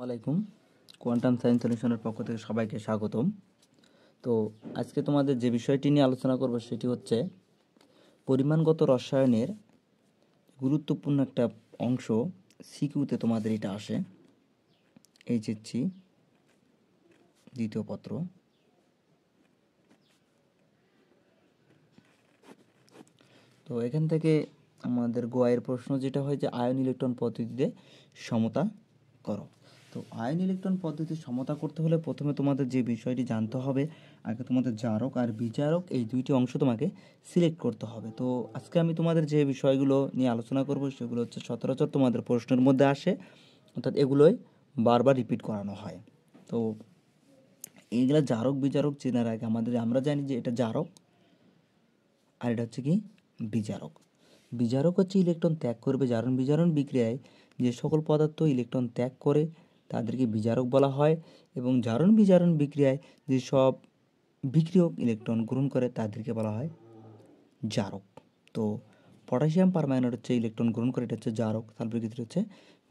আসসালামাইকুম। Quantum science সলিউশনের পক্ষ থেকে সবাইকে স্বাগতম। তো আজকে তোমাদের যে বিষয়টি নিয়ে আলোচনা করব সেটি হচ্ছে পরিমাণগত রসায়নের গুরুত্বপূর্ণ একটা অংশ। সিকিউতে তোমাদের এটা আসে, এইচএসসি দ্বিতীয় পত্র। তো এখান থেকে আমাদের গোয়ের প্রশ্ন যেটা হয় যে আয়ন ইলেকট্রন পদ্ধতিতে সমতা করো। তো আয়ন ইলেকট্রন পদ্ধতি সমতা করতে হলে প্রথমে তোমাদের যে বিষয়টি জানতে হবে, আগে তোমাদের জারক আর বিজারক এই দুইটি অংশ তোমাকে সিলেক্ট করতে হবে। তো আজকে আমি তোমাদের যে বিষয়গুলো নিয়ে আলোচনা করব সেগুলো হচ্ছে সচরাচর তোমাদের প্রশ্নের মধ্যে আসে, অর্থাৎ এগুলোই বারবার রিপিট করানো হয়। তো এইগুলা জারক বিজারক চেনার আগে আমরা জানি যে এটা জারক আর এটা হচ্ছে কি বিজারক। বিজারক হচ্ছে ইলেকট্রন ত্যাগ করবে। জারণ বিজারণ বিক্রিয়ায় যে সকল পদার্থ ইলেকট্রন ত্যাগ করে তাদেরকে বিজারক বলা হয়, এবং জারণ বিজারণ বিক্রিয়ায় যে সব বিক্রিয়ক ইলেকট্রন গ্রহণ করে তাদেরকে বলা হয় জারক। তো পটাশিয়াম পারম্যাঙ্গানেট হচ্ছে ইলেকট্রন গ্রহণ করে, এটা হচ্ছে জারক, সালফিউরিক অ্যাসিড হচ্ছে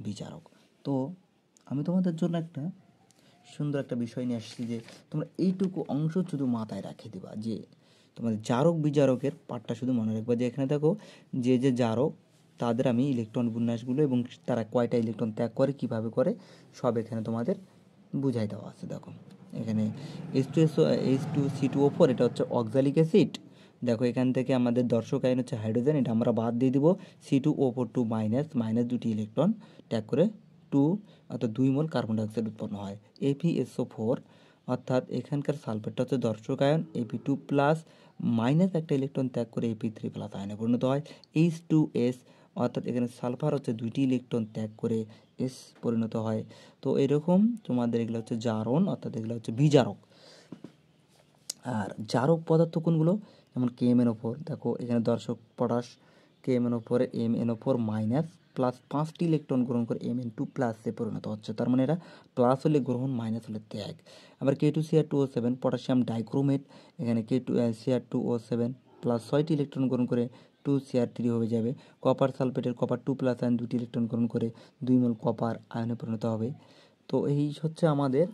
বিজারক। তো আমি তোমাদের জন্য একটা সুন্দর একটা বিষয় নিয়ে আসছি যে তোমরা এইটুকু অংশ শুধু মাথায় রাখে দিবা, যে তোমাদের জারক বিজারকের পার্টটা শুধু মনে রাখবা। যে এখানে দেখো যে যে জারক তাদের আমি ইলেকট্রন বিন্যাসগুলো এবং তারা কয়টা ইলেকট্রন ত্যাগ করে কিভাবে করে সব এখানে তোমাদের বুঝাই দেওয়া আছে। দেখো এখানে H2SO2 এটা হচ্ছে অক্সালিক অ্যাসিড। দেখো এখান থেকে আমাদের দর্শক আয়ন হচ্ছে হাইড্রোজেন, এটা আমরা বাদ দিয়ে দিব। C2O4 মাইনাস দুটি ইলেকট্রন ত্যাগ করে 2 অর্থাৎ 2 মোল কার্বন ডাইঅক্সাইড উৎপন্ন হয়। ApSO4 অর্থাৎ এখানকার সালফেটটা হচ্ছে দর্শক আয়ন, Ap2 প্লাস মাইনাস একটা ইলেকট্রন ত্যাগ করে Ap3 প্লাস আয়নে পরিণত হয়। H2S অর্থাৎ এখানে সালফার হচ্ছে দুইটি ইলেকট্রন ত্যাগ করে এস পরিণত হয়। তো এরকম তোমাদের এগুলো হচ্ছে জারণ, অর্থাৎ এগুলো হচ্ছে বিজারক। আর জারক পদার্থ কোনগুলো, যেমন KMnO4। দেখো এখানে দর্শক potash KMnO4 MnO4 minus plus 5টি ইলেকট্রন গ্রহণ করে Mn2 প্লাসে পরিণত হচ্ছে। তার মানে এরা প্লাস হলে গ্রহণ, মাইনাস হলে ত্যাগ। আবার K2Cr2O7 পটাশিয়াম ডাইক্রোমেট, এখানে K2Cr2O7 প্লাস 6টি ইলেকট্রন গ্রহণ করে 2Cr3 হয়ে যাবে। কপার সালফেটের কপার 2 প্লাস আয়ন 2টি ইলেকট্রন গ্রহণ করে 2 মোল কপার আয়নে পরিণত হবে। তো এই হচ্ছে আমাদের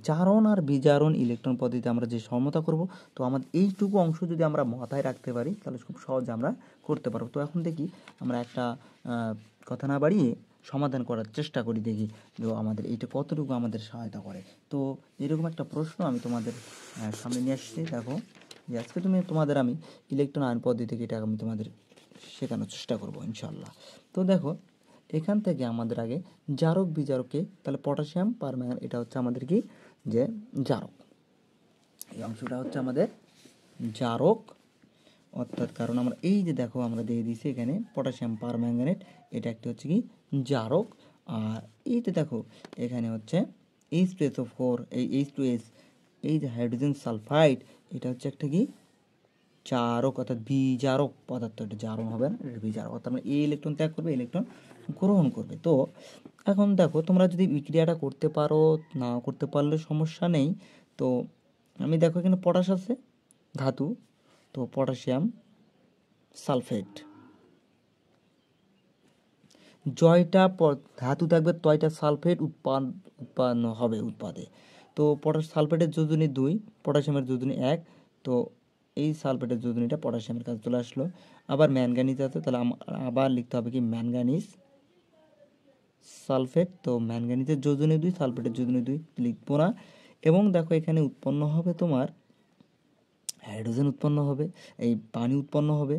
জারণ আর বিজারণ ইলেকট্রন পদ্ধতিতে আমরা যে সমতা করব। তো আমাদের এইটুকু অংশ যদি আমরা মাথায় রাখতে পারি তাহলে খুব সহজে আমরা করতে পারবো। তো এখন দেখি আমরা একটা কথা না বাড়িয়ে সমাধান করার চেষ্টা করি, দেখি যে আমাদের এইটা কতটুকু আমাদের সহায়তা করে। তো এরকম একটা প্রশ্ন আমি তোমাদের সামনে নিয়ে আসছি। দেখো যে আজকে তোমাদের আমি ইলেকট্রন আয়ন পদ্ধতি থেকে এটা আমি তোমাদের শেখানোর চেষ্টা করবো ইনশাল্লাহ। তো দেখো এখান থেকে আমাদের আগে জারক বিজারকে, তাহলে পটাশিয়াম পারম্যাঙ্গানেট এটা হচ্ছে আমাদের কি যে জারক, এই অংশটা হচ্ছে আমাদের জারক। অর্থাৎ কারণ আমরা এই যে দেখো আমরা দিয়ে দিয়েছি এখানে পটাশিয়াম পারম্যাঙ্গানেট, এটা একটা হচ্ছে কি জারক। আর এই যে দেখো এখানে হচ্ছে H2SO4 এই H2S এই যে হাইড্রোজেন সালফাইড, এটা হচ্ছে একটা কি জারক, অর্থাৎ বিজারক পদার্থ। এটা জারণ হবে না, এটা বিজারক। অর্থাৎ এই ইলেকট্রন ত্যাগ করবে, ইলেকট্রন গ্রহণ করবে। তো এখন দেখো তোমরা যদি বিক্রিয়াটা করতে পারো, না করতে পারলে সমস্যা নেই। তো আমি দেখো এখানে পটাশ আছে ধাতু, তো পটাশিয়াম সালফেট, জয়টা ধাতু থাকবে তয়টা সালফেট উৎপন্ন হবে উৎপাদে। তো পটাশ সালফেটের যোজনী 2, পটাশিয়ামের যোজনী 1। তো এই সালফেটের যোজনীটা পটাশিয়ামের কাছে চলে আসলো। আবার ম্যাঙ্গানিজ আছে, তাহলে আবার লিখতে হবে কি ম্যাঙ্গানিজ সালফেট। তো ম্যাঙ্গানিজের যোজনী 2, সালফেটের যোজনী 2 লিখবো না। এবং দেখো এখানে উৎপন্ন হবে তোমার হাইড্রোজেন উৎপন্ন হবে, এই পানি উৎপন্ন হবে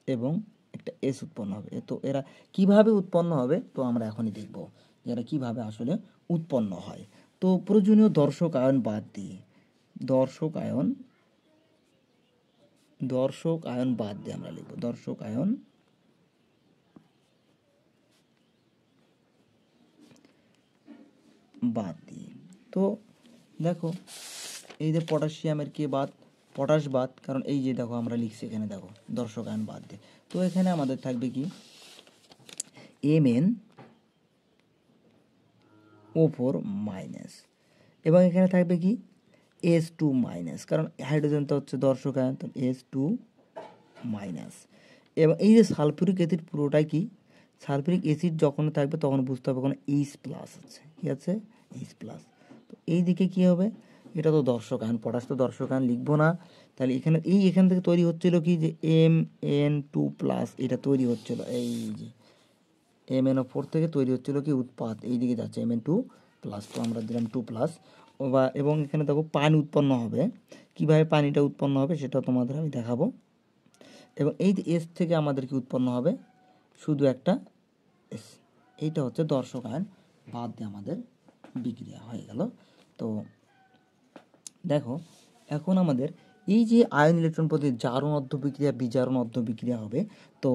এবং একটা এস উৎপন্ন হবে। তো এরা কিভাবে উৎপন্ন হবে তো আমরা এখনই দেখব যে এরা কীভাবে আসলে উৎপন্ন হয়। তো প্রয়োজনীয় দর্শক আয়ন বাদ দিয়ে দর্শক আয়ন বাদ দিয়ে আমরা লিখব দর্শক আয়ন বাদ দিয়ে। তো দেখো এই যে পটাশিয়ামের কে বাদ, পটাশ বাদ, কারণ এই যে দেখো আমরা লিখছি এখানে দেখো দর্শক আয়ন বাদ দিয়ে। তো এখানে আমাদের থাকবে কি MnO4 মাইনাস, এবং এখানে থাকবে কি H2 মাইনাস, কারণ হাইড্রোজেনটা হচ্ছে দর্শক আয়ন, তো H2 মাইনাস। এবং এই যে সালফিউরিক অ্যাসিড পুরোটাই কি সালফিউরিক অ্যাসিড যখন থাকবে তখন বুঝতে হবে কোনো H+ আছে, কি আছে H+। তো এই দিকে কি হবে, এটা তো দর্শক আয়ন, পটাশ তো দর্শক আয়ন লিখবো না, তাহলে এখান থেকে তৈরি হচ্ছিল কি যে Mn2+, এটা তৈরি হচ্ছিল, এই যে MnO4 থেকে তৈরি হচ্ছিল কি উৎপাদ, এই দিকে যাচ্ছে Mn2+, তো আমরা দিলাম 2+। এবং এখানে দেখো পানি উৎপন্ন হবে, কিভাবে পানিটা উৎপন্ন হবে সেটা তোমাদের আমি দেখাবো। এবং এই যে এস থেকে আমাদের কি উৎপন্ন হবে, শুধু একটা এস, এইটা হচ্ছে দর্শক আয়ন, বাদ দিয়ে আমাদের বিক্রিয়া হয়ে গেল। তো দেখো এখন আমাদের এই যে আয়ন ইলেকট্রন প্রতি জারণ অর্ধ বিক্রিয়া, বিজারণ অর্ধ বিক্রিয়া হবে। তো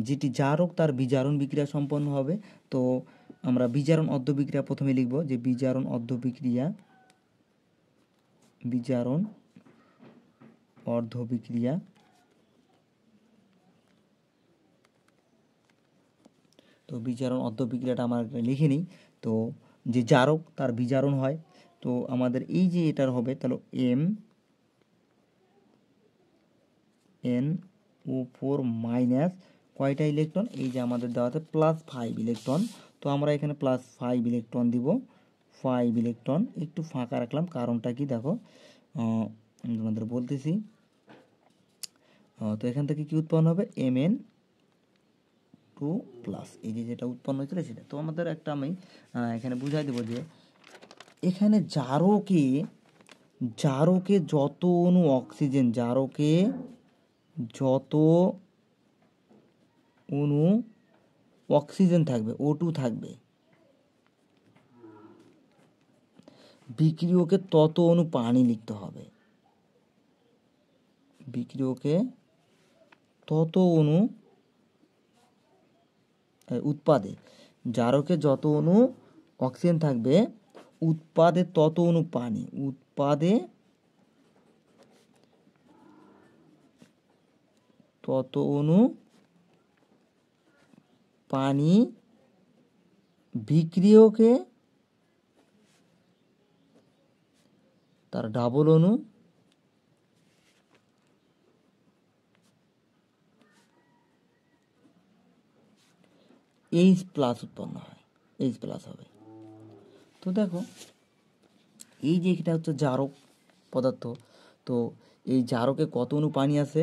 যেটি জারক তার বিজারণ বিক্রিয়া সম্পন্ন হবে। তো আমরা বিজারণ অর্ধ বিক্রিয়া প্রথমে লিখব, যে বিজারণ অর্ধ বিক্রিয়া, বিজারণ অর্ধ বিক্রিয়া। তো বিজারণ অর্ধ বিক্রিয়াটা আমরা লিখে নিই। তো যে জারক তার বিজারণ হয়, তো আমাদের এই যে এটার হবে তাহলে MnO4- কয়টা ইলেকট্রন, এই যে আমাদের দেওয়া আছে +5 ইলেকট্রন। তো আমরা এখানে +5 ইলেকট্রন দিব, 5 ইলেকট্রন একটু ফাঁকা রাখলাম, কারণটা কি দেখো আমি তোমাদের বলতেছি। তো এখান থেকে কি উৎপন্ন হবে, Mn2+, এই যে যেটা উৎপন্ন হয়েছিল সেটা। তো আমাদের একটা আমি এখানে বুঝাই দেবো যে এখানে জারকে যত অণু অক্সিজেন, জারকে যত অণু অক্সিজেন থাকবে, O2 থাকবে, বিক্রিয়কে তত অণু পানি লিখতে হবে, বিক্রিয়কে তত অণু উৎপাদে, জারকে যত অণু অক্সিজেন থাকবে, উৎপাদে তত অণু পানি, উৎপাদে তত অণু পানি, বিক্রিয়কে তার ডাবল অণু H+ উৎপন্ন হয়, H+ হবে। তো দেখো এই যে এটা হচ্ছে জারক পদার্থ, তো এই জারকে কত অণু পানি আছে,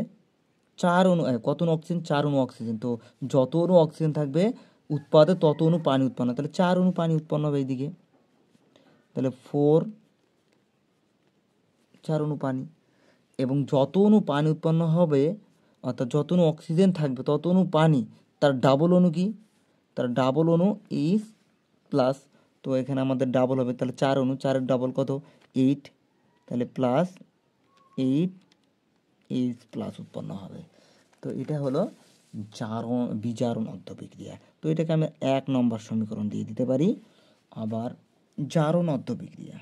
4 অণু, কত অণু অক্সিজেন, 4 অণু অক্সিজেন। তো যত অণু অক্সিজেন থাকবে উৎপাদে তত অণু পানি উৎপন্ন, তাহলে 4 অণু পানি উৎপন্ন হবে এইদিকে, তাহলে 4 অণু পানি। এবং যত অণু পানি উৎপন্ন হবে, অর্থাৎ যত অণু অক্সিজেন থাকবে তত অণু পানি, তার ডাবল অণু কি, তার ডাবল অণু H+। তো এখানে আমাদের ডাবল হবে, তাহলে 4 অণু, 4-এর ডাবল কত 8, তাহলে +8 H+ উৎপন্ন হবে। তো এটা হলো বিজারণ অর্ধ বিক্রিয়া। তো এটাকে আমি 1 নম্বর সমীকরণ দিয়ে দিতে পারি। আবার জারণ অর্ধ বিক্রিয়া,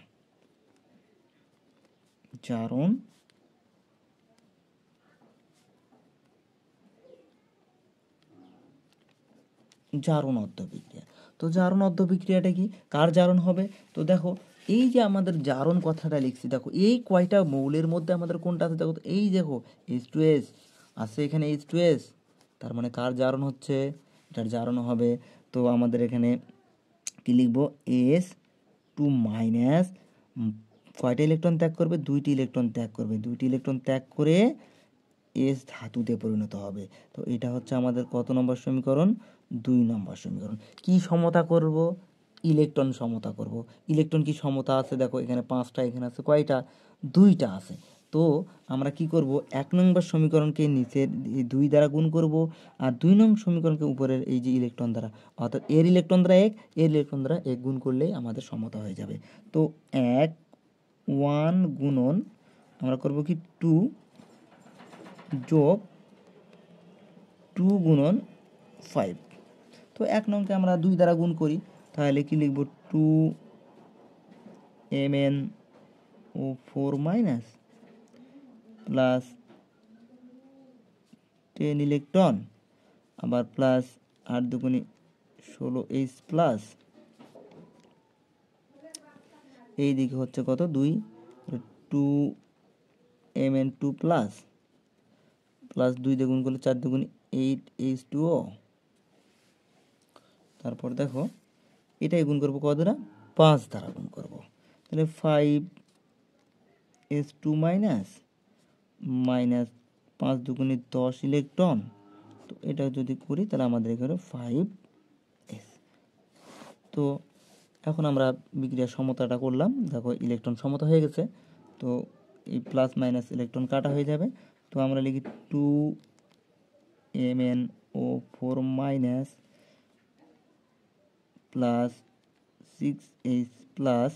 জারণ অর্ধ বিক্রিয়া। তো জারণ অর্ধ বিক্রিয়াটা কি, কার জারণ হবে, তো দেখো এই যে আমাদের জারণ কথাটা লিখছি, দেখো এই কয়টা মৌলের মধ্যে আমাদের কোনটা আছে, দেখো এই দেখো H2S আছে, এখানে H2S, তার মানে কার জারণ হচ্ছে, এটার জারণ হবে। তো আমাদের এখানে কি লিখবো, S2- কয়টা ইলেকট্রন ত্যাগ করবে, 2টি ইলেকট্রন ত্যাগ করবে, 2টি ইলেকট্রন ত্যাগ করে এস ধাতুতে পরিণত হবে। তো এটা হচ্ছে আমাদের কত নম্বর সমীকরণ, 2 নম্বর সমীকরণ। কি সমতা করব, ইলেকট্রন সমতা করব। ইলেকট্রন কি সমতা আছে, দেখো এখানে 5টা, এখানে আছে কয়টা, 2টা আছে। তো আমরা কি করব, 1 নম্বর সমীকরণকে নিচের 2 দ্বারা গুণ করব, আর 2 নং সমীকরণকে উপরের এই যে ইলেকট্রন দ্বারা, অর্থাৎ এর ইলেকট্রন দ্বারা 1, এর ইলেকট্রন দ্বারা 1 গুণ করলেই আমাদের সমতা হয়ে যাবে। তো 1 গুণন আমরা করব কি 2 যোগ 2 গুণন 5। তো 1 নংকে আমরা 2 দ্বারা গুণ করি, তাহলে কি লিখব, 2 MnO4- প্লাস 10 ইলেকট্রন, আবার প্লাস 8 দুগুণে 16H+, এই দিকে হচ্ছে কত 2, 2 Mn2+, প্লাস 2 দিয়ে গুণ করলে 4 দুগুণে 8H2O, তারপর দেখো এটাই গুণ করবো কত দ্বারা, 5 দ্বারা গুণ করবো, তাহলে 5s2 মাইনাস 5 দুগুণে 10 ইলেকট্রন। তো এটা যদি করি তাহলে আমাদের এখানে 5s। তো এখন আমরা বিক্রিয়ার সমতাটা করলাম, দেখো ইলেকট্রন সমতা হয়ে গেছে। তো এই প্লাস মাইনাস ইলেকট্রন কাটা হয়ে যাবে। তো আমরা লিখি 2MnO4 minus plus 6H plus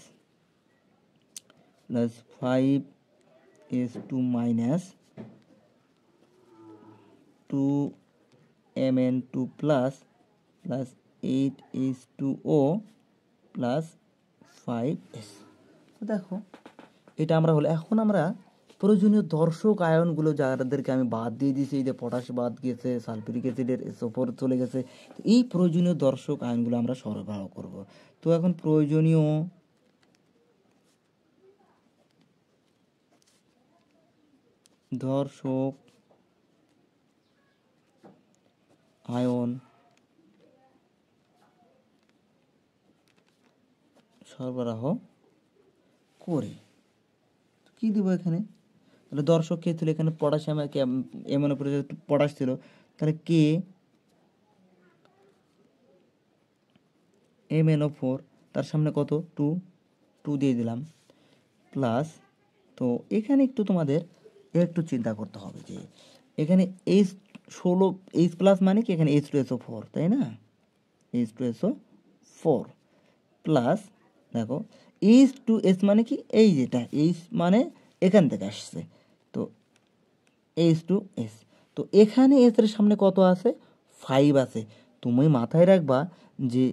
5s2 minus 2Mn2 plus 8H2O plus 5s। তো দেখো এটা আমরা হলো। এখন আমরা প্রয়োজনীয় দর্শক আয়নগুলো যাদেরকে আমি বাদ দিয়ে দিয়েছি, এই যে পটাশ বাদ গেছে, সালফিউরিক অ্যাসিডের SO4 চলে গেছে, তো এই প্রয়োজনীয় দর্শক আয়নগুলো আমরা সরবরাহ করব। তো এখন প্রয়োজনীয় দর্শক আয়ন সরবরাহ করি। কি দেবো এখানে, তাহলে দর্শক কে ছিল এখানে, পটাশিয়াম এমন উপরে পটাশ ছিল, তাহলে কে MnO4 তার সামনে কত 2 দিয়ে দিলাম প্লাস। তো এখানে একটু তোমাদের একটু চিন্তা করতে হবে যে এখানে H প্লাস মানে কি, এখানে H2SO4 তাই না, H2SO4 প্লাস দেখো H2S মানে কি, এই যেটা H মানে এখান থেকে আসছে, তো H2S। তো এখানে S এর সামনে কত আছে, 5 আছে। তুমি মাথায় রাখবা যে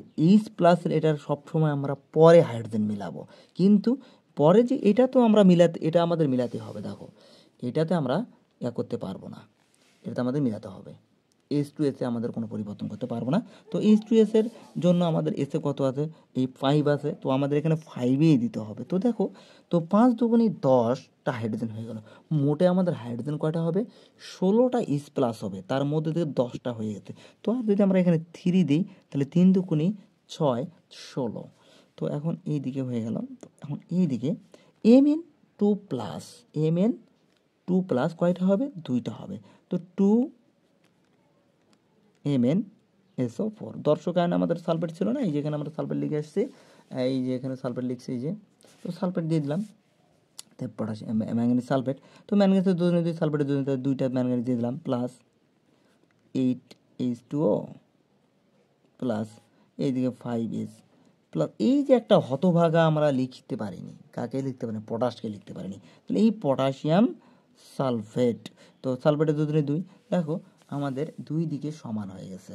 H প্লাস এটার সবসময় আমরা পরে হাইড্রোজেন মিলাবো, কিন্তু পরে যে এটা তো আমরা এটা আমাদের মিলাতে হবে। দেখো এটাতে আমরা করতে পারবো না, এটাতে আমাদের মিলাতে হবে। H2S এ আমাদের কোনো পরিবর্তন করতে পারবো না। তো H2S এর জন্য আমাদের এসে কত আছে, এই 5 আছে, তো আমাদের এখানে 5ই দিতে হবে। তো দেখো, তো 5 দুগুণে 10টা হাইড্রোজেন হয়ে গেল। মোটে আমাদের হাইড্রোজেন কয়টা হবে, 16টা H প্লাস হবে, তার মধ্যে থেকে 10টা হয়ে গেছে। তো আর যদি আমরা এখানে 3 দিই তাহলে 3 দুগুণে 6, 16। তো এখন এই দিকে হয়ে গেল। তো এখন এই দিকে Mn2 প্লাস Mn2 প্লাস কয়টা হবে, 2টা হবে। তো 2MnSO4 দর্শক আয়ন আমাদের সালফেট ছিল না, এই যে এখানে আমরা সালফেট লিখে আসছি, এই যে এখানে সালফেট লিখছি, এই যে তো সালফেট দিয়ে দিলাম, তাই পটাশিয়াম ম্যাঙ্গানিজ সালফেট। তো ম্যাঙ্গানিজের দুজনে দুই, সালফেটের দুজনে দুইটা ম্যাঙ্গানিজ দিয়ে দিলাম প্লাস 8H2O প্লাস এইদিকে 5S প্লাস এই যে একটা হতভাগা আমরা লিখতে পারিনি, কাকে লিখতে পারিনি, পটাশকে লিখতে পারিনি, তাহলে এই পটাশিয়াম সালফেট। তো সালফেটের দুজনে দুই, দেখো আমাদের দুই দিকে সমান হয়ে গেছে।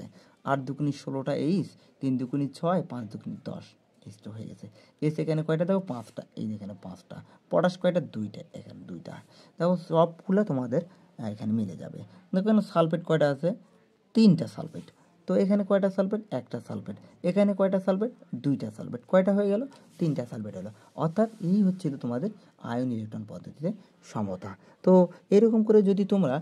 8 দুগুণে 16টা H, 3 দুগুণে 6, 5 দুগুণে 10 H2 হয়ে গেছে। এস এখানে কয়টা দেখো, 5টা, এই এখানে 5টা। পটাশ কয়টা, 2টা, এখানে 2টা। দেখো সবগুলো তোমাদের এখানে মিলে যাবে। দেখো এখানে সালফেট কয়টা আছে, 3টা সালফেট। তো এখানে কয়টা সালফেট, একটা সালফেট। এখানে কয়টা সালফেট, 2টা সালফেট। কয়টা হয়ে গেল, 3টা সালফেট হলো। অর্থাৎ এই হচ্ছে তোমাদের আয়ন ইলেকট্রন পদ্ধতিতে সমতা। তো এরকম করে যদি তোমরা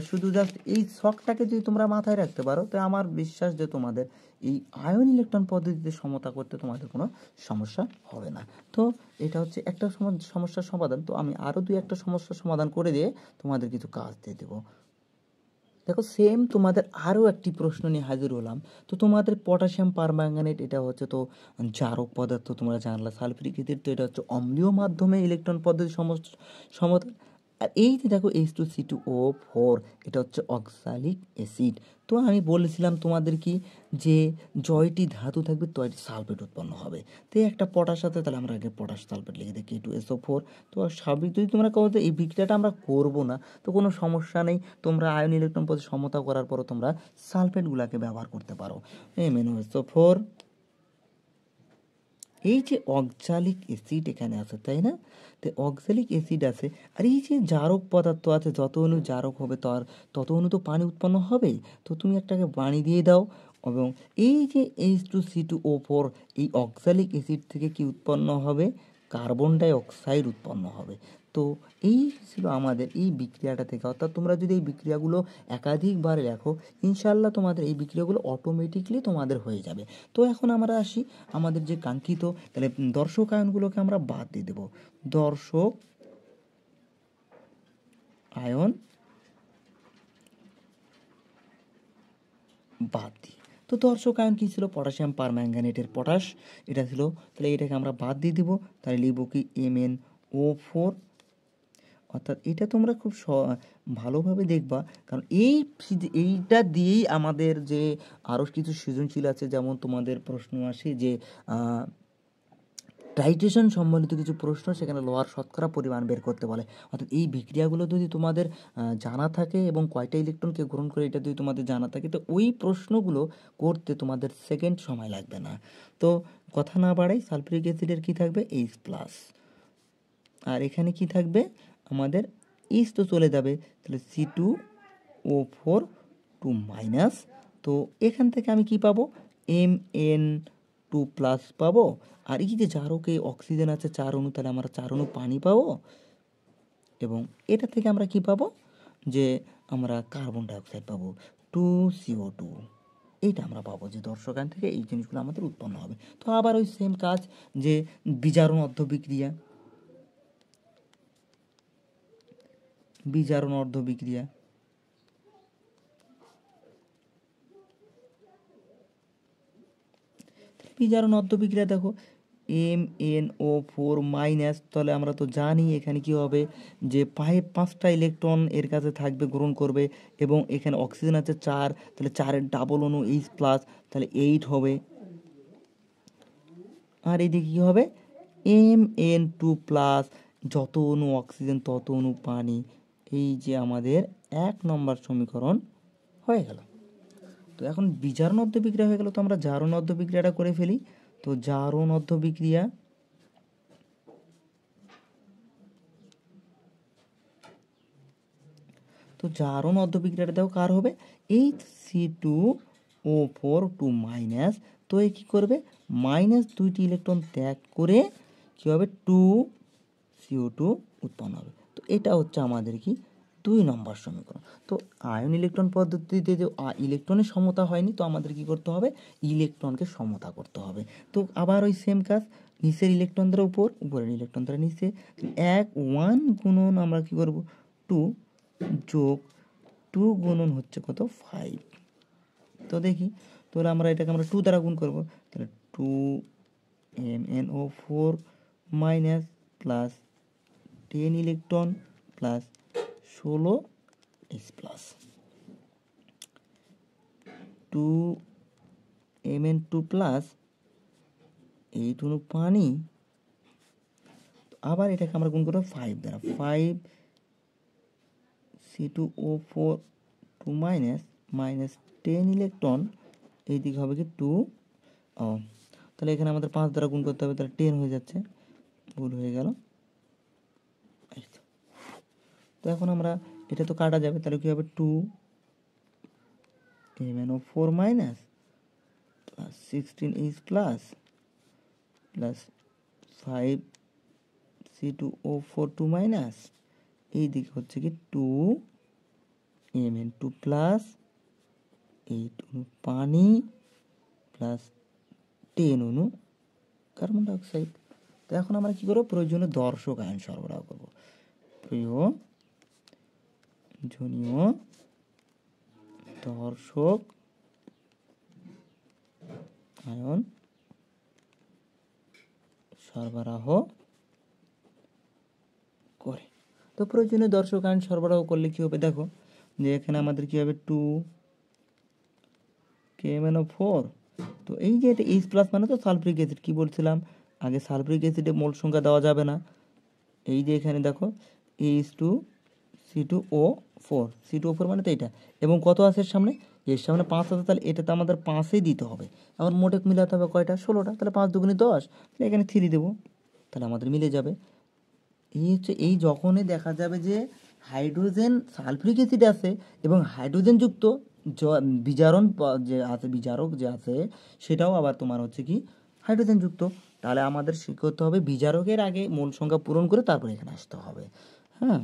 শুধু জাস্ট এই ছকটাকে যদি তোমরা মাথায় রাখতে পারো, তো আমার বিশ্বাস যে তোমাদের এই আয়ন ইলেকট্রন পদ্ধতিতে সমতা করতে তোমাদের কোনো সমস্যা হবে না। তো এটা হচ্ছে একটা সমস্যার সমাধান। তো আমি আরও 2-একটা সমস্যার সমাধান করে দিয়ে তোমাদের কিছু কাজ দিয়ে দেবো। দেখো সেম তোমাদের আরও একটি প্রশ্ন নিয়ে হাজির হলাম। তো তোমাদের পটাশিয়াম পারম্যাঙ্গানেট এটা হচ্ছে তো জারক পদার্থ, তোমরা জানলা। সালফিউরিক অ্যাসিড তো এটা হচ্ছে অম্লীয় মাধ্যমে ইলেকট্রন পদ্ধতি সমতা। আর এই যে দেখো H2C2O4 এটা হচ্ছে অক্সালিক অ্যাসিড। তো আমি বলেছিলাম তোমাদের কি যে জয়টি ধাতু থাকবে তয়টি সালফেট উৎপন্ন হবে। তো একটা পটাশ আছে, তাহলে আমরা আগে পটাশ সালফেট লিখে দিই K2SO4। তো স্বাভাবিক যদি তোমরা কো যে এই বিক্রিয়াটা আমরা করবো না, তো কোনো সমস্যা নেই। তোমরা আয়ন ইলেকট্রন পদ্ধতি সমতা করার পরও তোমরা সালফেটগুলোকে ব্যবহার করতে পারো। MnO4, এই যে অক্সালিক অ্যাসিড এখানে আছে তাই না, তো অক্সালিক অ্যাসিড আছে। আর এই যে জারক পদার্থ আছে, যত অণু জারক হবে তত অণু তো পানি উৎপন্ন হবেই। তো তুমি একটাকে পানি দিয়ে দাও, এবং এই যে H2C2O4 এই অক্সালিক অ্যাসিড থেকে কি উৎপন্ন হবে, কার্বন ডাই অক্সাইড উৎপন্ন হবে। তো এই ছিল আমাদের এই বিক্রিয়াটা থেকে, অর্থাৎ তোমরা যদি এই বিক্রিয়াগুলো একাধিকবার লেখো ইনশাল্লাহ তোমাদের এই বিক্রিয়াগুলো অটোমেটিকলি তোমাদের হয়ে যাবে। তো এখন আমরা আসি আমাদের যে কাঙ্ক্ষিত, তাহলে দর্শক আয়নগুলোকে আমরা বাদ দিয়ে দেবো। দর্শক আয়ন বাদ দিই। তো দর্শক আয়ন কী ছিল? পটাশিয়াম পারম্যাঙ্গানেটের পটাশ, এটা ছিল। তাহলে এটাকে আমরা বাদ দিয়ে দিব। তাহলে লিখব কি MnO4। অর্থাৎ এটা তোমরা খুব ভালোভাবে দেখবা, কারণ এইটা দিয়েই আমাদের যে আরও কিছু সৃজনশীল আছে, যেমন তোমাদের প্রশ্ন আসে যে টাইট্রেশন সম্বন্ধিত কিছু প্রশ্ন, সেখানে লোহার শতকরা পরিমাণ বের করতে বলে। অর্থাৎ এই বিক্রিয়াগুলো যদি তোমাদের জানা থাকে এবং কয়টা ইলেকট্রনকে গ্রহণ করে এটা যদি তোমাদের জানা থাকে, তো ওই প্রশ্নগুলো করতে তোমাদের সেকেন্ড সময় লাগবে না। তো কথা না বাড়াই, সালফিউরিক অ্যাসিডের কী থাকবে? H+। আর এখানে কি থাকবে? আমাদের H তো চলে যাবে, তাহলে C2O4 2-। তো এখান থেকে আমি কি পাবো? Mn2+ পাবো। আর এই যে জারকে অক্সিজেন আছে 4 অণু, তাহলে আমরা 4 অণু পানি পাবো। এবং এটা থেকে আমরা কি পাবো? যে আমরা কার্বন ডাইঅক্সাইড পাবো 2CO2। এইটা আমরা পাবো যে দর্শক আয়ন থেকে এই জিনিসগুলো আমাদের উৎপন্ন হবে। তো আবার ওই সেম কাজ, যে বিজারণ অর্ধবিক্রিয়া, বিজারণ অর্ধবিক্রিয়া, বিজারণ অর্ধবিক্রিয়া দেখো MnO4-। তাহলে আমরা তো জানি এখানে কি হবে, যে 5টা ইলেকট্রন এর কাছে থাকবে, গ্রহণ করবে, এবং এখানে অক্সিজেন আছে 4, তাহলে 4-এর ডাবল অণু H+, তাহলে 8 হবে। আর এদিকে কী হবে? Mn2+, যত অণু অক্সিজেন তত অণু পানি। এই যে আমাদের 1 নম্বর সমীকরণ হয়ে গেল। তো এখন বিজারণ অর্ধবিক্রিয়া হয়ে গেল, তো আমরা জারণ অর্ধবিক্রিয়াটা করে ফেলি। তো জারণ অর্ধবিক্রিয়া, তো জারণ অর্ধবিক্রিয়াটা দেখো কার হবে? HC2O4 2-। তো এ কী করবে? -2টি ইলেকট্রন ত্যাগ করে কী হবে? 2CO2 উৎপন্ন হবে। তো এটা হচ্ছে আমাদের কি 2 নম্বর সমীকরণ। তো আয়ন ইলেকট্রন পদ্ধতিতে যে ইলেকট্রনের সমতা হয়নি, তো আমাদের কি করতে হবে? ইলেকট্রনকে সমতা করতে হবে। তো আবার ওই সেম কাজ, নিচের ইলেকট্রন দ্বারা উপর, উপরের ইলেকট্রন দ্বারা নিচে। 1 গুণন আমরা কি করব? 2 যোগ 2 গুণন হচ্ছে কত? 5। তো দেখি, তাহলে আমরা এটাকে আমরা 2 দ্বারা গুণ করব, তাহলে 2 MnO4- plus 10 electron plus 16 H+, 2 Mn2+, 8 অণু পানি। আবার এটাকে আমরা গুণ করব 5 দ্বারা, 5 C2O4 2- 10 ইলেকট্রন, এই দিকে হবে কি 2। তাহলে এখানে আমাদের 5 দ্বারা গুণ করতে হবে, তাহলে 10 হয়ে যাচ্ছে, ভুল হয়ে গেল। তো এখন আমরা এটা তো কাটা যাবে, তাহলে কি হবে? 2 MnO4- plus 16 H+ plus 5 C2O4 2-। এই দিকে হচ্ছে কি 2 Mn2+, 8 অণু পানি প্লাস 10 অণু কার্বন ডাইঅক্সাইড। তো এখন আমরা কি করবো? প্রয়োজনীয় দর্শক আয়ন সরবরাহ করব। প্রয়োজনীয় দর্শক আয়ন সরবরাহ করে। তো প্রয়োজনীয় দর্শক আয়ন সরবরাহ করলে কি হবে? দেখো যে এখানে আমাদের কি হবে? 2 KMnO4। তো এই যে এটা H+ মানে তো সালফিউরিক অ্যাসিড, কি বলছিলাম আগে? সালফিউরিক অ্যাসিডে মোল সংখ্যা দেওয়া যাবে না। এই যে এখানে দেখো H2C2O4, C2O4 মানে তো এটা, এবং কত আছে এর সামনে? এর সামনে 5 আছে, তাহলে এটা তো আমাদের 5ই দিতে হবে। আবার মোটে মিলাতে হবে কয়টা? 16টা, তাহলে 5 দুগুণে 10, তাহলে এখানে 3 দেবো, তাহলে আমাদের মিলে যাবে। এই হচ্ছে, এই যখনই দেখা যাবে যে হাইড্রোজেন সালফিউরিক অ্যাসিড আছে এবং হাইড্রোজেনযুক্ত বিজারণ যে আছে, বিজারক যে আছে, সেটাও আবার তোমার হচ্ছে কি হাইড্রোজেন যুক্ত। তাহলে আমাদের কী করতে হবে, বিজারকের আগে মোল সংখ্যা পূরণ করে তারপরে এখানে আসতে হবে। হ্যাঁ,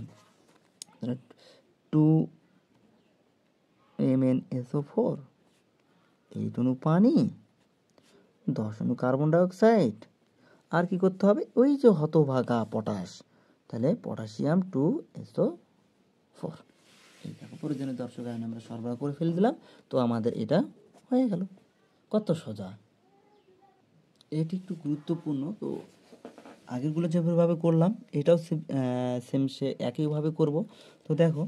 তাহলে 2MnSO4, 8 অণু পানি, 10 অণু কার্বন ডাইঅক্সাইড, আর কি করতে হবে, ওই যে হতভাগা পটাশ, তাহলে পটাশিয়াম 2SO4। এই দেখো প্রয়োজনীয় দর্শক আয়ন আমরা সরবরাহ করে ফেলে দিলাম। তো আমাদের এটা হয়ে গেল। কত সোজা! এটি একটু গুরুত্বপূর্ণ। তো আগেরগুলো যেভাবে করলাম এটাও সেম একইভাবে করব। তো দেখো,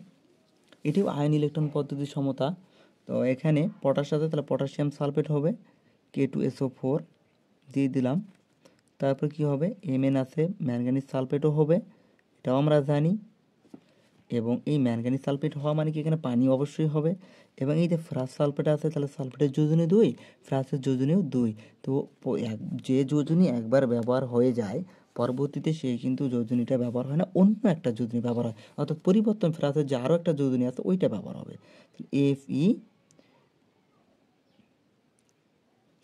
এটিও আয়ন ইলেকট্রন পদ্ধতির সমতা। তো এখানে পটাশ আছে, তাহলে পটাশিয়াম সালফেট হবে, K2SO4 দিয়ে দিলাম। তারপর কি হবে, Mn আছে, ম্যাঙ্গানিজ সালফেটও হবে, এটাও আমরা জানি। এবং এই ম্যাঙ্গানিজ সালফেট হওয়া মানে কি এখানে পানি অবশ্যই হবে। এবং এই যে ফ্রাস সালফেট আছে, তাহলে সালফেটের যোজনী 2, ফ্রাসের যোজনীও 2। তো যে যোজনী একবার ব্যবহার হয়ে যায় পরবর্তীতে সেই কিন্তু যোজনীটা ব্যবহার হয় না, অন্য একটা যোজনী ব্যবহার হয়, অর্থাৎ পরিবর্তন ফ্রাসের যে আরও একটা যোজনী আছে ওইটা ব্যবহার হবে। Fe,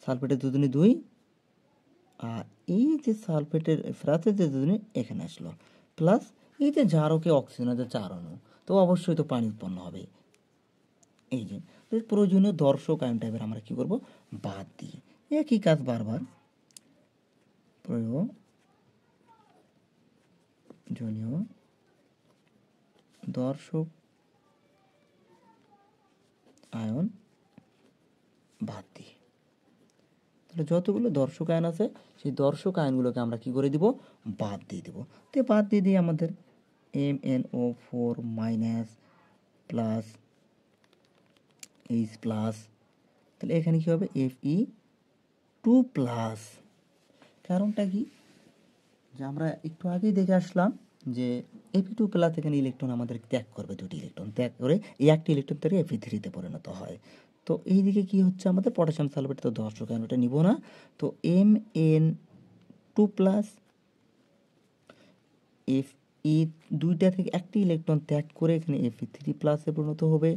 সালফেটের যোজনী 2, আর এই যে সালফেটের ফ্রাসের যে যোজনী এখানে আসলো, প্লাস এই যে জারকে অক্সিজেন আছে 4 অণু, তো অবশ্যই তো পানি উৎপন্ন হবে। এই যে প্রয়োজনীয় দর্শক আয়ন টাইপের আমরা কি করব, বাদ দিই। একই কাজ বারবার, প্রয়োজনীয় দর্শক আয়ন বাদ দিই। তাহলে যতগুলো দর্শক আয়ন আছে সেই দর্শক আয়নগুলোকে আমরা কি করে দিব, বাদ দিয়ে দেবো। তো বাদ দিয়ে দিই আমাদের MnO4 minus plus H plus, তাহলে এখানে কী হবে, Fe2 প্লাস। কারণটা কি, যে আমরা একটু আগেই দেখে আসলাম যে Fe2 প্লাস এখানে ইলেকট্রন আমাদের ত্যাগ করবে, 2টি ইলেকট্রন ত্যাগ করে এই একটি ইলেকট্রন থেকে Fe3-তে পরিণত হয়। তো এই দিকে কী হচ্ছে আমাদের পটাশিয়াম সালফেট, তো দর্শক আয়ন ওটা নিব না। তো Mn2 প্লাস Fe, দুইটা থেকে একটি ইলেকট্রন ত্যাগ করে এখানে Fe3 প্লাসে পরিণত হবে।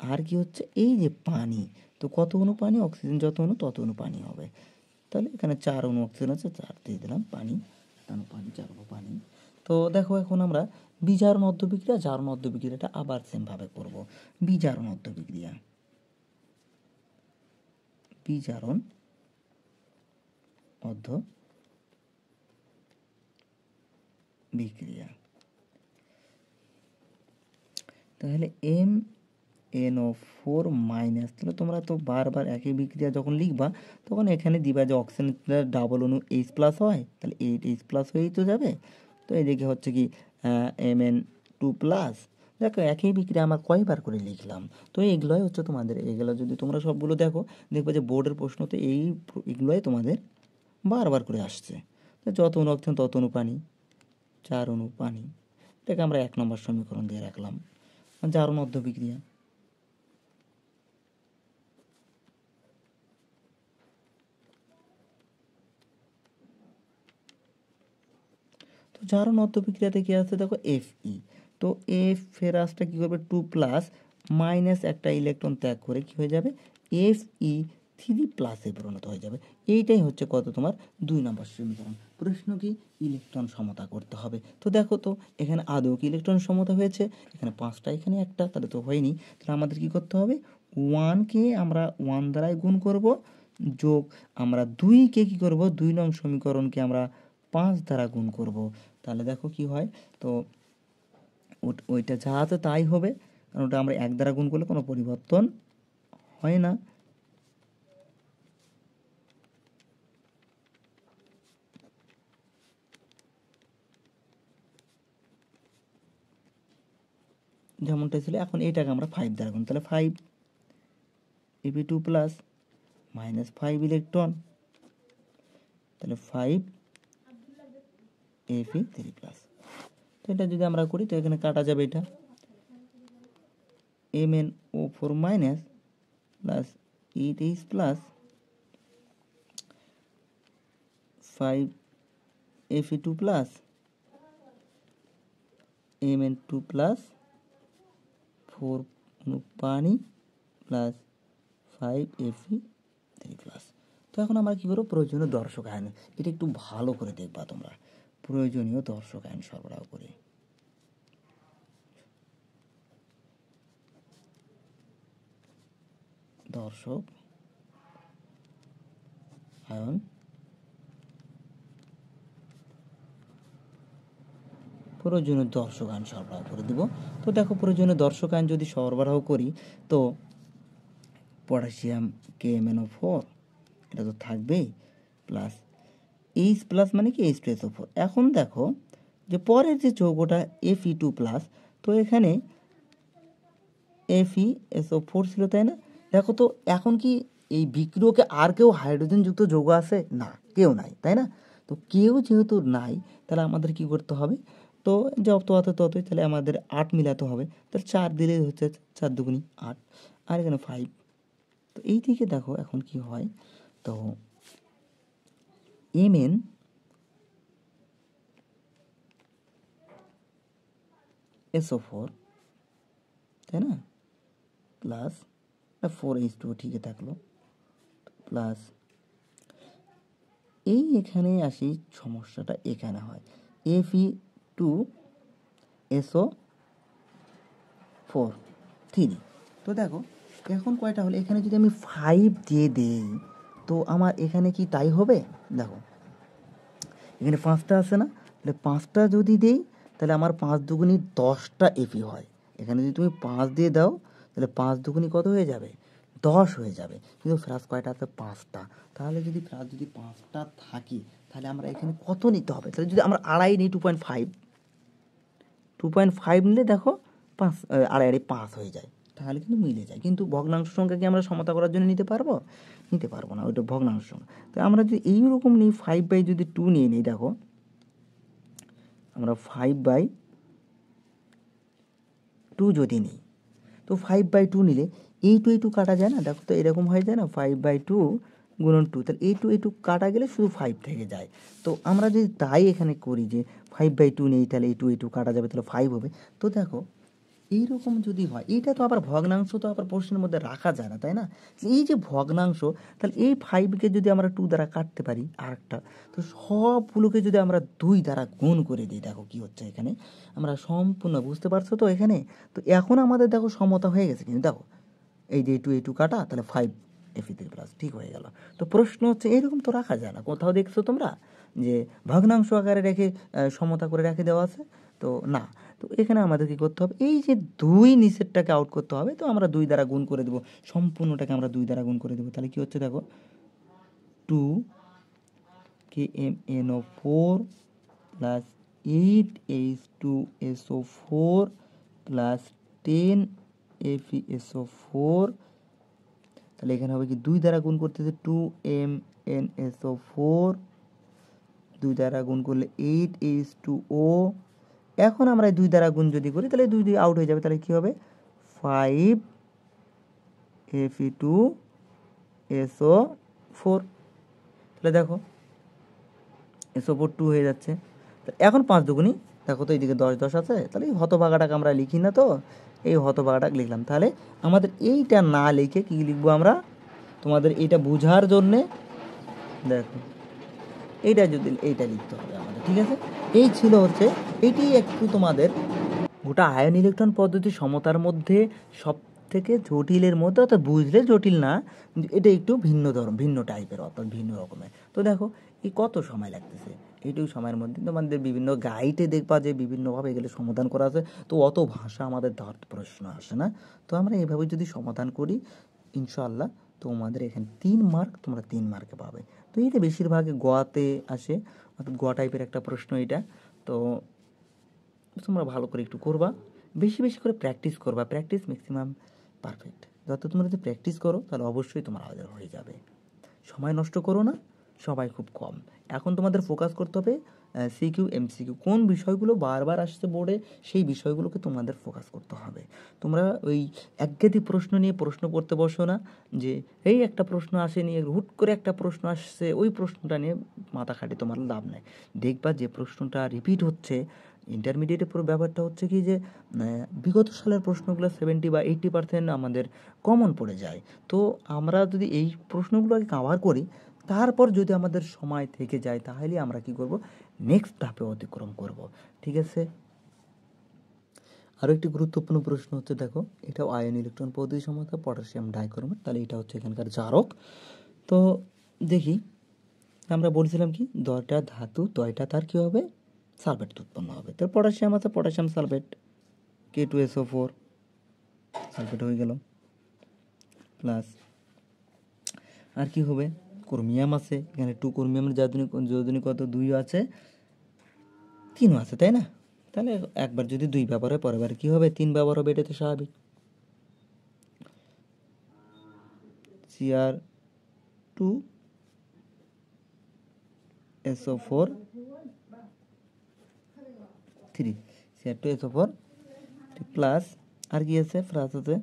আর কি হচ্ছে, এই যে পানি, তো কত অণু পানি, অক্সিজেন যত অণু তত অণু পানি হবে। তাহলে এখানে 4 অণু অক্সিজেন আছে, 4 দিয়ে দিলাম পানি, 4 অণু পানি। তো দেখো এখন আমরা বিজারণ অধ্যবিক্রিয়া, জারণ অধ্যবিক্রিয়াটা আবার সেমভাবে করব। বিজারণ অধ্যবিক্রিয়া, বিজারণ অধ্যবিক্রিয়া, তাহলে MnO4 মাইনাস, তাহলে তোমরা তো বারবার একই বিক্রিয়া যখন লিখবা তখন এখানে দিবা যে অক্সিজেনের ডাবল অণু H প্লাস হয়, তাহলে 8H প্লাস হয়েই তো যাবে। তো এদিকে হচ্ছে কি Mn2 প্লাস। দেখো একই বিক্রিয়া আমার কয়বার করে লিখলাম। তো এইগুলোই হচ্ছে তোমাদের, এইগুলো যদি তোমরা সবগুলো দেখো দেখবে যে বোর্ডের প্রশ্নতে এইগুলোই তোমাদের বারবার করে আসছে। তো যত অণু অক্সিজেন তত অণু পানি, 4 অণু পানি, এটাকে আমরা 1 নম্বর সমীকরণ দিয়ে রাখলাম, জারণ অধ্যবিক্রিয়া। তো জারণ অধ্যবিক্রিয়াতে কি আছে দেখো, Fe, তো ফেরাসটা কি করবে, 2 প্লাস মাইনাস একটা ইলেকট্রন ত্যাগ করে কি হয়ে যাবে, Fe3 প্লাসে পরিণত হয়ে যাবে। এইটাই হচ্ছে কত তোমার 2 নম্বর সমীকরণ। প্রশ্ন কি, ইলেকট্রন সমতা করতে হবে। তো দেখো তো এখানে আদৌ কি ইলেকট্রন সমতা হয়েছে, এখানে 5টা এখানে একটা, তাহলে তো হয়নি। তাহলে আমাদের কি করতে হবে, 1কে আমরা 1 দ্বারাই গুণ করব, যোগ আমরা 2কে কি করব, 2 নং সমীকরণকে আমরা 5 দ্বারা গুণ করব। তাহলে দেখো কি হয়, তো ওইটা যা আছে তাই হবে, কারণ ওটা আমরা 1 দ্বারা গুণ করলে কোনো পরিবর্তন হয় না। যেমনটা ছিল, এখন এইটাকে আমরা 5 দ্বারা গুণ, তাহলে 5 Fe2 প্লাস মাইনাস 5 ইলেকট্রন, তাহলে 5 Fe3 প্লাস। তো এটা যদি আমরা করি তো এখানে কাটা যাবে, এটা MnO4 minus plus 8H plus 5 Fe2 plus Mn2 plus 4 পানি প্লাস 5 Fe3 প্লাস। তো এখন আমরা কী করবো, প্রয়োজনীয় দর্শক আয়ন, এটা একটু ভালো করে দেখবা তোমরা, প্রয়োজনীয় দর্শক আয়ন সরবরাহ করে। দর্শক আয়ন প্রয়োজনীয় দর্শক আয়ন সরবরাহ করে দিব। তো দেখো প্রয়োজনীয় দর্শক আয়ন যদি সরবরাহ করি, তো পটাশিয়াম KMnO4 এটা তো থাকবেই, প্লাস এইচ প্লাস মানে কি H2SO4। এখন দেখো যে পরের যে যৌগটা Fe2+, তো এখানে FeSO4 ছিল, তাই না? দেখো তো এখন কি এই বিক্রিয়কে আর কেউ হাইড্রোজেনযুক্ত যৌগ আছে? না, কেউ নাই, তাই না? তো কেউ যেহেতু নাই, তাহলে আমাদের কি করতে হবে, তো যত আছে ততই, তাহলে আমাদের 8 মিলাতে হবে। তাহলে 4 দিলে হচ্ছে 4 দুগুণি 8, আর এখানে 5। তো এই দিকে দেখো এখন কি হয়, তো MnSO4, তাই না, প্লাস 4H2 ঠিকই থাকলো, প্লাস এই এখানে আসি, সমস্যাটা এখানে হয় Fe2SO4 3। তো দেখো এখন কয়টা হলো, এখানে যদি আমি 5 দিয়ে দেই, তো আমার এখানে কি তাই হবে? দেখো এখানে 5টা আছে না, তাহলে 5টা যদি দেই, তাহলে আমার 5 দুগুণি 10টা Fe হয়। এখানে যদি তুমি 5 দিয়ে দাও, তাহলে 5 দুগুণি কত হয়ে যাবে? 10 হয়ে যাবে। কিন্তু ফ্রাস কয়টা আছে? 5টা। তাহলে যদি ফ্রাস যদি 5টা থাকি, তাহলে আমরা এখানে কত নিতে হবে? তাহলে যদি আমরা আড়াই নিই, 2.5 নিলে দেখো 5 আড়াই 5 হয়ে যায়, তাহলে কিন্তু মিলে যায়। কিন্তু ভগ্নাংশ সংখ্যা কি আমরা সমতা করার জন্য নিতে পারবো? নিতে পারবো না, ওইটা ভগ্নাংশ সংখ্যা। তো আমরা যদি এইরকম নিই, 5/2 নিয়ে নিই, দেখো আমরা 5/2 যদি নিই, তো 5/2 নিলে এই টু কাটা যায় না, দেখো তো এরকম হয়ে যায় না, 5/2 গুণন 2, তাহলে এই টু কাটা গেলে শুধু 5 থেকে যায়। তো আমরা যদি তাই এখানে করি যে 5/2 নেই, তাহলে এই টু কাটা যাবে, তাহলে 5 হবে। তো দেখো এইরকম যদি হয়, এইটা তো আবার ভগ্নাংশ, তো আবার প্রশ্নের মধ্যে রাখা যায় না, তাই না? এই যে ভগ্নাংশ, তাহলে এই 5কে যদি আমরা 2 দ্বারা কাটতে পারি আরেকটা, তো সবগুলোকে যদি আমরা 2 দ্বারা গুণ করে দিই, দেখো কি হচ্ছে এখানে, আমরা সম্পূর্ণ, বুঝতে পারছো তো এখানে? তো এখন আমাদের দেখো সমতা হয়ে গেছে, কিন্তু দেখো এই যে এই টু কাটা, তাহলে 5 Fe3+, ঠিক হয়ে গেল। তো প্রশ্ন হচ্ছে এরকম তো রাখা যায় না, কোথাও দেখছো তোমরা যে ভগ্নাংশ আকারে রেখে সমতা করে রেখে দেওয়া আছে? তো না। তো এখানে আমাদের কি করতে হবে, এই যে 2 নিচেরটাকে আউট করতে হবে, তো আমরা 2 দ্বারা গুণ করে দেবো, সম্পূর্ণটাকে আমরা 2 দ্বারা গুণ করে দেবো। তাহলে কি হচ্ছে দেখো, 2 KMnO4 plus 8H2SO4 plus 10 FeSO4, তাহলে এখানে হবে কি 2 দ্বারা গুণ করতেছে 2MnSO4, 2 দ্বারা গুণ করলে 8H2O। এখন আমরা 2 দ্বারা গুণ যদি করি, তাহলে 2 আউট হয়ে যাবে, তাহলে কি হবে 5 Fe2SO4। তাহলে দেখো SO4 2 হয়ে যাচ্ছে। এখন 5 দুগুণি, দেখো তো এইদিকে 10 আছে, তাহলে এই হতভাগাটাকে আমরা লিখি না, তো এই হতভাগাটাকে লিখলাম। তাহলে আমাদের এইটা না লিখে কি লিখবো আমরা, তোমাদের এইটা বোঝার জন্যে দেখো এইটা লিখতে হবে আমাদের, ঠিক আছে? এই ছিল হচ্ছে, এইটি একটু তোমাদের গোটা আয়ন ইলেকট্রন পদ্ধতি সমতার মধ্যে সব থেকে জটিলের মধ্যে, অর্থাৎ বুঝলে জটিল না, এটা একটু ভিন্ন টাইপের, অর্থাৎ ভিন্ন রকমের। তো দেখো এই কত সময় লাগতেছে, এইটুকু সময়ের মধ্যে তোমাদের বিভিন্ন গাইডে দেখবা যে বিভিন্নভাবে এগুলো সমাধান করা আছে। তো অত ভাষা আমাদের ধরতে প্রশ্ন আসে না। তো আমরা এইভাবে যদি সমাধান করি, ইনশাআল্লাহ তোমাদের এখানে 3 মার্ক, তোমরা 3 মার্কে পাবে। তো এইটা বেশিরভাগ গতে আসে, অর্থাৎ গ টাইপের একটা প্রশ্ন এটা। তো তোমরা ভালো করে একটু করবা, বেশি বেশি করে প্র্যাকটিস করবা, প্র্যাকটিস ম্যাক্সিমাম পারফেক্ট। যত তোমরা যদি প্র্যাকটিস করো, তাহলে অবশ্যই তোমার আলাদা হয়ে যাবে। সময় নষ্ট করো না, সময় খুব কম। এখন তোমাদের ফোকাস করতে হবে সিকিউ MCQ, কোন বিষয়গুলো বারবার আসছে বোর্ডে, সেই বিষয়গুলোকে তোমাদের ফোকাস করতে হবে। তোমরা ওই একঘেয়েমি প্রশ্ন নিয়ে প্রশ্ন করতে বসো না, যে এই একটা প্রশ্ন আসেনি, হুট করে একটা প্রশ্ন আসছে, ওই প্রশ্নটা নিয়ে মাথা খাটে তোমার লাভ নেই। দেখবা যে প্রশ্নটা রিপিট হচ্ছে, ইন্টারমিডিয়েটের পুরো ব্যাপারটা হচ্ছে কি যে বিগত সালের প্রশ্নগুলো 70 বা 80% আমাদের কমন পড়ে যায়। তো আমরা যদি এই প্রশ্নগুলোকে কাভার করি, তারপর যদি আমাদের সময় থেকে যায় তাহলে আমরা কি করব, নেক্সট ধাপে অতিক্রম করব। ঠিক আছে। আরও একটি গুরুত্বপূর্ণ প্রশ্ন হচ্ছে, দেখো এটাও আয়ন ইলেকট্রন পদ্ধতি সমতা, পটাশিয়াম ডাইক্রোমেট, তাহলে এটা হচ্ছে এখানকার জারক। তো দেখি, আমরা বলছিলাম কি, 10টা ধাতু 10টা তার কী হবে, সালফেট উৎপন্ন হবে। তো পটাশিয়াম আছে, পটাশিয়াম সালফেট K2SO4 সালফেট হয়ে গেল, প্লাস আর কি হবে, ক্রোমিয়াম আছে, এখানে 2 ক্রোমিয়ামের যোজনী কত, 2 আছে, 3 আছে, তাই না? তাহলে একবার যদি 2 ব্যবহার হয়, পরের বার কী হবে, 3 ব্যবহার হবে, এটা তো স্বাভাবিক। Cr2SO4 3 Cr2SO4 প্লাস আর কি আছে, প্লাস আছে,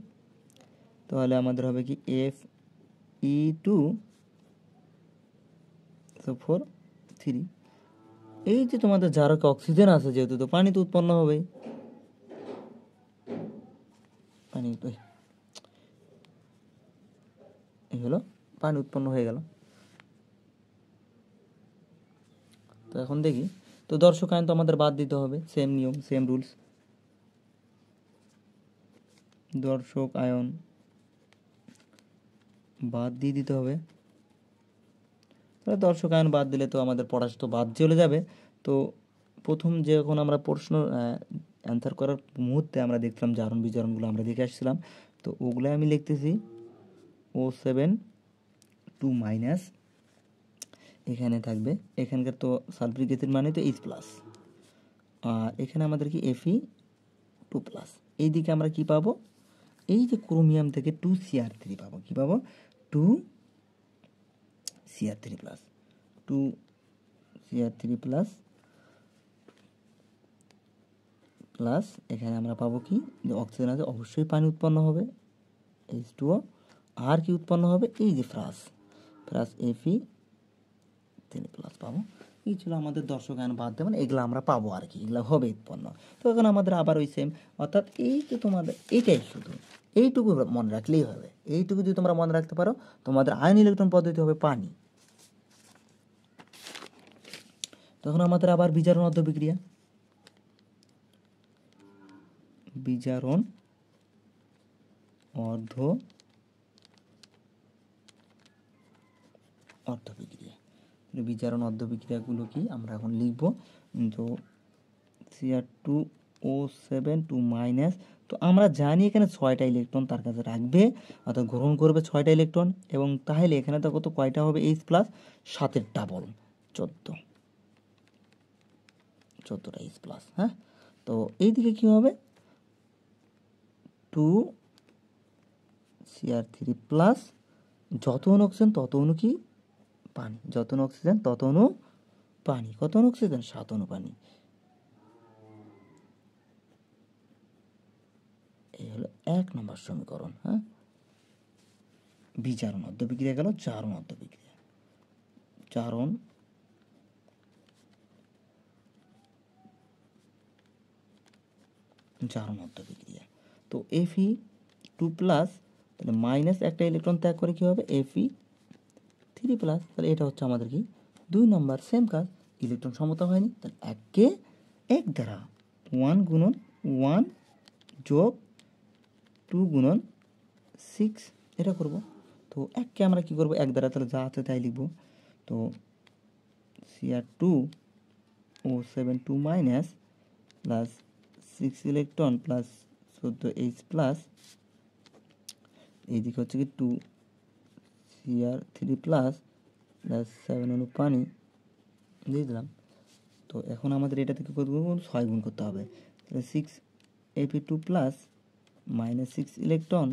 তাহলে আমাদের হবে কি Fe2SO4 3। এই যে তোমাদের জারকে অক্সিজেন আছে যেহেতু, তো পানি তো উৎপন্ন হবে, পানি এই হলো, পানি উৎপন্ন হয়ে গেল। তো এখন দেখি, তো দর্শক আয়ন তো আমাদের বাদ দিতে হবে, সেম নিয়ম, সেম রুলস। দর্শক আয়ন বাদ দিয়ে দিতে হবে। তাহলে দর্শক আয়ন বাদ দিলে তো আমাদের পটাশ তো বাদ চলে যাবে। তো প্রথম যখন আমরা প্রশ্ন অ্যান্সার করার মুহূর্তে আমরা দেখলাম জারণ বিজারণগুলো আমরা দেখে আসছিলাম, তো ওগুলো আমি লিখতেছি O7 2 মাইনাস, এখানে থাকবে, এখানকার তো সালফিউরিক অ্যাসিড মানে তো H প্লাস, আর এখানে আমাদের কি Fe2 প্লাস। এই দিকে আমরা কি পাবো, এই যে ক্রোমিয়াম থেকে 2Cr3 পাবো, কি পাবো, 2Cr3 plus, 2Cr3 plus, plus এখানে আমরা পাবো কি, যে অক্সিজেন আছে, অবশ্যই পানি উৎপন্ন হবে H2O, আর কি উৎপন্ন হবে, এই যে প্লাস Fe3 প্লাস পাবো। এই ছিল আমাদের দর্শক আয়ন বাদ দেবেন, এগুলো আমরা পাবো আর কি, এগুলো হবে উৎপন্ন। তো এখন আমাদের আবার ওই সেম, অর্থাৎ এই যে তোমাদের এইটাই, শুধু এইটুকু মনে রাখলেই হবে। এইটুকু যদি তোমরা মনে রাখতে পারো, তোমাদের আয়ন ইলেকট্রন পদ্ধতি হবে পানি। তখন আমাদের আবার বিজারণ অর্ধবিক্রিয়া, বিজারণ অর্ধবিক্রিয়া, বিজারণ অর্ধবিক্রিয়াগুলো কি আমরা এখন লিখব। তো Cr2O7 2 মাইনাস, তো আমরা জানি এখানে 6টা ইলেকট্রন তার কাছে রাখবে, অর্থাৎ গ্রহণ করবে 6টা ইলেকট্রন, এবং তাহলে এখানে তো কত, কয়টা হবে, H প্লাস, 7-এর ডাবল 14টা H প্লাস। হ্যাঁ, তো এইদিকে কি হবে, 2Cr3 প্লাস, যত অণু অক্সিজেন তত অণু কি পানি, যত অণু অক্সিজেন তত অণু পানি, কত অণু অক্সিজেন, 7 অণু পানি। এই হলো 1 নম্বর সমীকরণ। হ্যাঁ, বিজারণ অর্ধবিক্রিয়া গেল, জারণ অর্ধবিক্রিয়া, জারণ অর্ধবিক্রিয়া। তো Fe2 প্লাস, তাহলে মাইনাস একটা ইলেকট্রন ত্যাগ করে কি হবে, Fe3 প্লাস, তাহলে এটা হচ্ছে আমাদের কি 2 নম্বর, সেম কাজ, ইলেকট্রন সমতা হয়নি, তাহলে 1কে 1 দ্বারা 1 গুণন 1 যোগ 2 গুণন 6 এটা করব। তো 1কে আমরা কি করব, 1 দ্বারা, তাহলে যা আছে তাই লিখব। তো Cr2O7 2 minus plus 6 electron plus 14H plus, এইদিকে হচ্ছে কি 2Cr3 প্লাস প্লাস 7 অণু পানি দিয়ে দিলাম। তো এখন আমাদের এটা থেকে কত গুণ, 6 গুণ করতে হবে, তাহলে 6Fe2 প্লাস মাইনাস 6 ইলেকট্রন,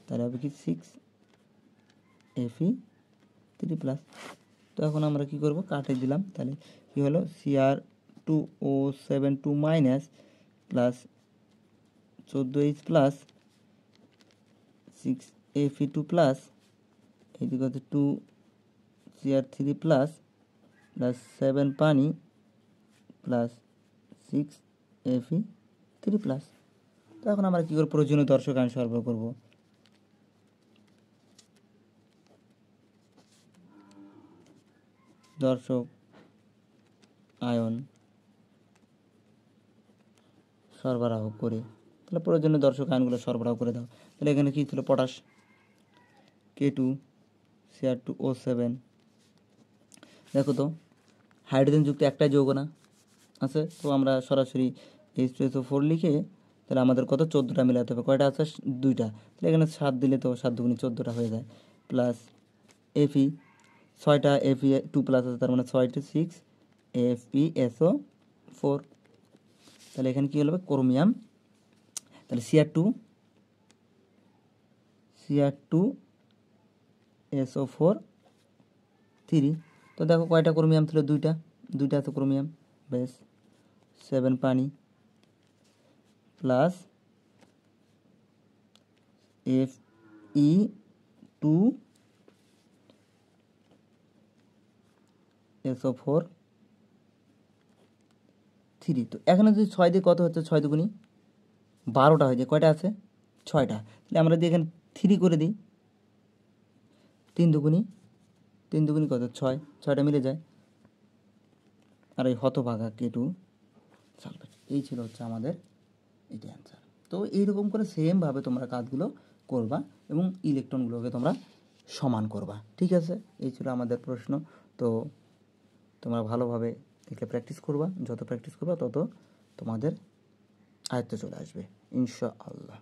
তাহলে হবে কি 6Fe3 প্লাস। তো এখন আমরা কি করব, কাটে দিলাম, তাহলে কি হলো, Cr2O7 2 minus plus 14H plus 6Fe2 plus, এইদিকে হচ্ছে 2Cr3 প্লাস প্লাস 7 পানি প্লাস 6Fe3 প্লাস। তো এখন আমরা কী করব, প্রয়োজনীয় দর্শক আয়ন সরবরাহ করব। দর্শক আয়ন সরবরাহ করে, তাহলে প্রয়োজনীয় দর্শক আয়নগুলো সরবরাহ করে দাও। তাহলে এখানে কী ছিল, পটাশ K2 Cr2O7। দেখো তো হাইড্রোজেন যুক্ত একটাই যৌগ না আছে, তো আমরা সরাসরি H2SO4 লিখে তাহলে আমাদের কত 14টা মেলাতে হবে। কয়টা আছে, 2টা। তাহলে এখানে 7 দিলে তো 7 দুগুণে 14টা হয়ে যায়। প্লাস Fe 6টা Fe2 প্লাস আছে, তার মানে 6টা 6 FeSO4। তাহলে এখানে কী হলো, ক্রোমিয়াম। তাহলে Cr2SO4 3। তো দেখো কয়টা ক্রোমিয়াম ছিল, 2টা আছে ক্রোমিয়াম, বেশ 7 পানি প্লাস Fe2SO4 3। তো এখানে যদি 6 দিয়ে কত হচ্ছে, 6 দুগুণি 12টা হয়ে যায়। কয়টা আছে, 6টা। তাহলে আমরা যদি এখানে 3 করে দিই, 3 দুগুণি কত, 6টা মিলে যায়। আর এই হতভাগা K2 সালফেট। এই ছিল হচ্ছে আমাদের এটি অ্যান্সার। তো এইরকম করে সেমভাবে তোমরা কাজগুলো করবা এবং ইলেকট্রনগুলোকে তোমরা সমান করবা, ঠিক আছে। এই ছিল আমাদের প্রশ্ন। তো তোমরা ভালোভাবে এগুলো প্র্যাকটিস করবা, যত প্র্যাকটিস করবা তত তোমাদের আয়ত্তে চলে আসবে ইনশাআল্লাহ।